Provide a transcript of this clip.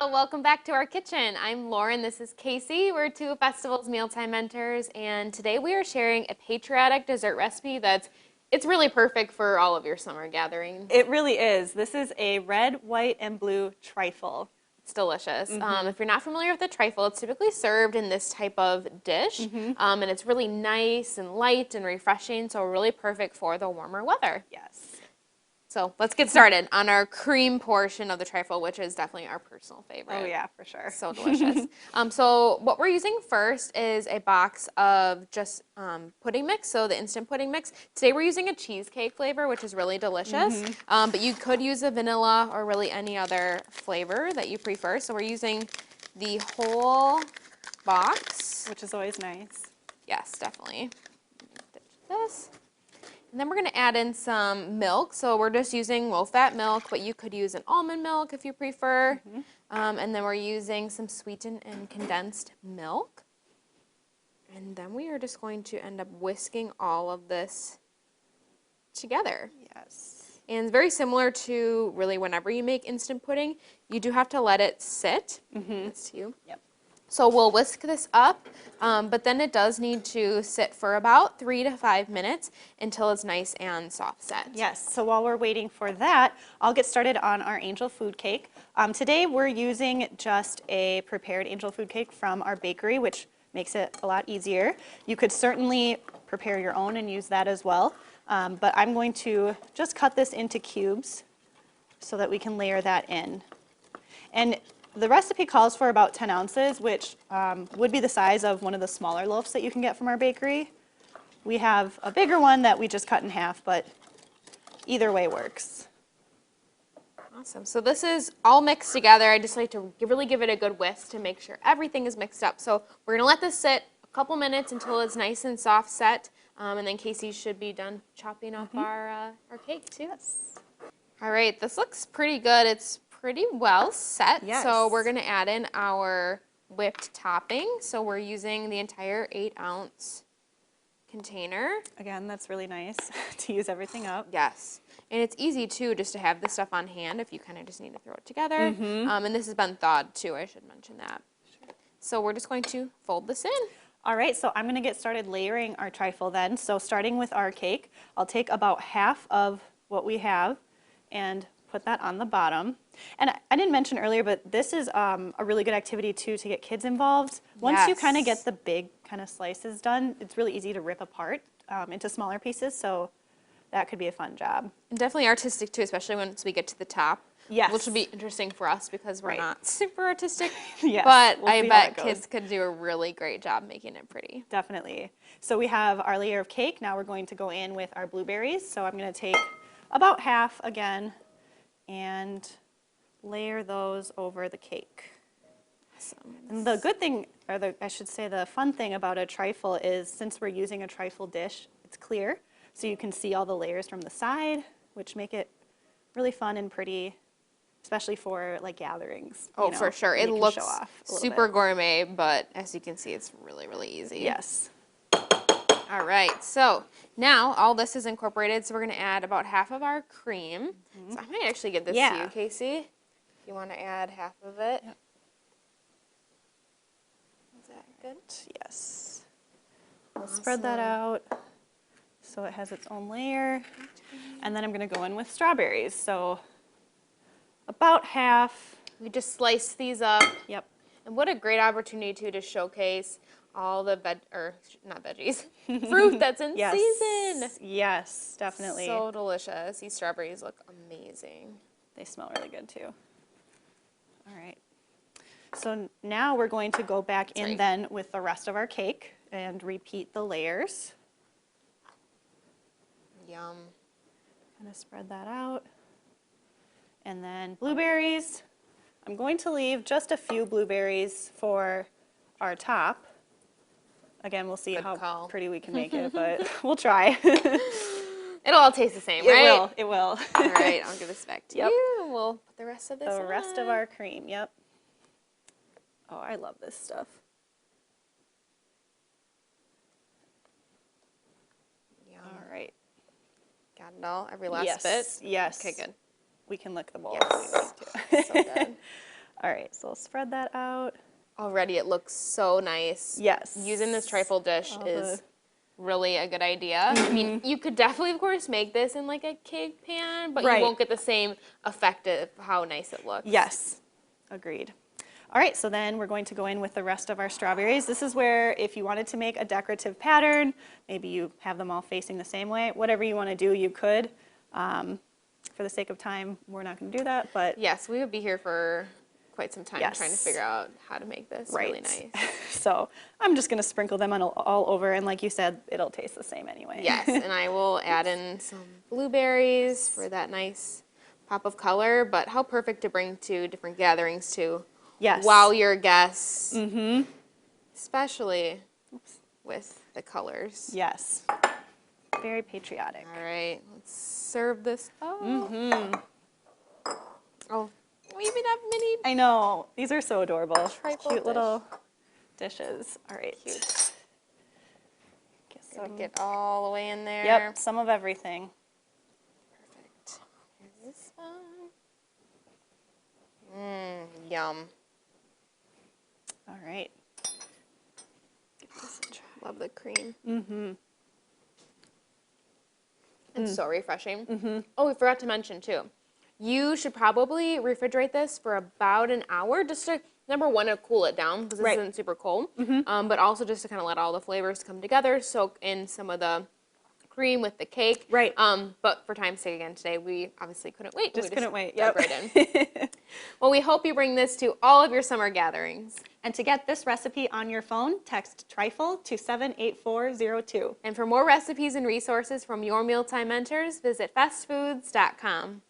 Hello, welcome back to our kitchen. I'm Lauren, this is Casey. We're two of Festival's mealtime mentors, and today we are sharing a patriotic dessert recipe it's really perfect for all of your summer gatherings. It really is. This is a red, white, and blue trifle. It's delicious. If you're not familiar with the trifle, it's typically served in this type of dish, and it's really nice and light and refreshing, so really perfect for the warmer weather. Yes. So let's get started on our cream portion of the trifle, which is definitely our personal favorite. Oh yeah, for sure. So delicious. So what we're using first is a box of just pudding mix, so the instant pudding mix. Today we're using a cheesecake flavor, which is really delicious, but you could use a vanilla or really any other flavor that you prefer. So we're using the whole box. Which is always nice. Yes, definitely. Ditch this. And then we're going to add in some milk. So we're just using low-fat milk, but you could use an almond milk if you prefer. And then we're using some sweetened and condensed milk. And then we are just going to end up whisking all of this together. Yes. And very similar to really whenever you make instant pudding, you do have to let it sit. That's to you. Yep. So we'll whisk this up, but then it does need to sit for about 3 to 5 minutes until it's nice and soft set. Yes, so while we're waiting for that, I'll get started on our angel food cake. Today we're using just a prepared angel food cake from our bakery, which makes it a lot easier. You could certainly prepare your own and use that as well, but I'm going to just cut this into cubes so that we can layer that in. And the recipe calls for about 10 ounces, which would be the size of one of the smaller loaves that you can get from our bakery. We have a bigger one that we just cut in half, but either way works. Awesome. So this is all mixed together. I just like to really give it a good whisk to make sure everything is mixed up. So we're going to let this sit a couple minutes until it's nice and soft set, and then Casey should be done chopping up our cake too. Yes. All right, this looks pretty good. It's pretty well set. Yes. So we're going to add in our whipped topping. So we're using the entire 8-ounce container. Again, that's really nice to use everything up. Yes. And it's easy too just to have this stuff on hand if you kind of just need to throw it together. And this has been thawed too, I should mention that. So we're just going to fold this in. All right, so I'm going to get started layering our trifle then. So starting with our cake, I'll take about half of what we have and put that on the bottom. And I didn't mention earlier, but this is a really good activity too to get kids involved. Once you kind of get the big kind of slices done, it's really easy to rip apart into smaller pieces, so that could be a fun job. And definitely artistic too, especially once we get to the top. Yes. Which will be interesting for us because we're not super artistic. Yes, but we'll I bet kids could do a really great job making it pretty. Definitely. So we have our layer of cake. Now we're going to go in with our blueberries. So I'm going to take about half again and layer those over the cake. Awesome. And the good thing, or I should say the fun thing about a trifle is since we're using a trifle dish, it's clear. So you can see all the layers from the side, which make it really fun and pretty, especially for like gatherings. Oh, for sure. It looks super bit. Gourmet, but as you can see, it's really, really easy. Yes. All right, so now all this is incorporated, so we're going to add about half of our cream. So I might actually give this to you, Casey, if you want to add half of it. Yep. Is that good? Yes. We'll spread that out so it has its own layer. And then I'm going to go in with strawberries. So about half. We just slice these up. Yep. And what a great opportunity to showcase all the fruit that's in season. Yes, definitely. So delicious. These strawberries look amazing. They smell really good too. All right. So now we're going to go back in then with the rest of our cake and repeat the layers. Yum. Kind of spread that out. And then blueberries. I'm going to leave just a few blueberries for our top. Again, we'll see how pretty we can make it, but we'll try. It'll all taste the same, right? It will. All right, I'll give this back to you, and we'll put the rest of this The rest of our cream, yep. Oh, I love this stuff. Yum. All right. Got it all? Every last bit? Yes. Okay, good. We can lick the bowl Yes. if we need to. So good. All right, so I'll spread that out. Already it looks so nice. Yes. Using this trifle dish All is the- really a good idea. I mean, you could definitely, of course, make this in like a cake pan, but Right. you won't get the same effect of how nice it looks. Yes, agreed. All right, so then we're going to go in with the rest of our strawberries. This is where if you wanted to make a decorative pattern, maybe you have them all facing the same way, whatever you want to do, you could. For the sake of time, we're not going to do that, but Yes, we would be here for quite some time Yes. trying to figure out how to make this really nice. So I'm just going to sprinkle them on all over, and like you said, it'll taste the same anyway. Yes, and I will add in some blueberries for that nice pop of color, but how perfect to bring to different gatherings too. Yes. Wow your guests. Especially with the colors. Yes. Very patriotic. All right, let's serve this up. Oh, we even have mini. I know. These are so adorable. Trifle Cute dish. little dishes. All right. Cute. Get some. Get all the way in there. Yep, some of everything. Perfect. Here's this one. Yum. All right. Love the cream. It's so refreshing. Oh, we forgot to mention too. You should probably refrigerate this for about an hour just to, number one, to cool it down because this Right. isn't super cold, but also just to kind of let all the flavors come together, soak in some of the cream with the cake. Right. But for time's sake again today, we obviously couldn't wait. Just We couldn't wait. dug Yep. right in. Well, we hope you bring this to all of your summer gatherings. And to get this recipe on your phone, text Trifle to 78402. And for more recipes and resources from your mealtime mentors, visit fastfoods.com.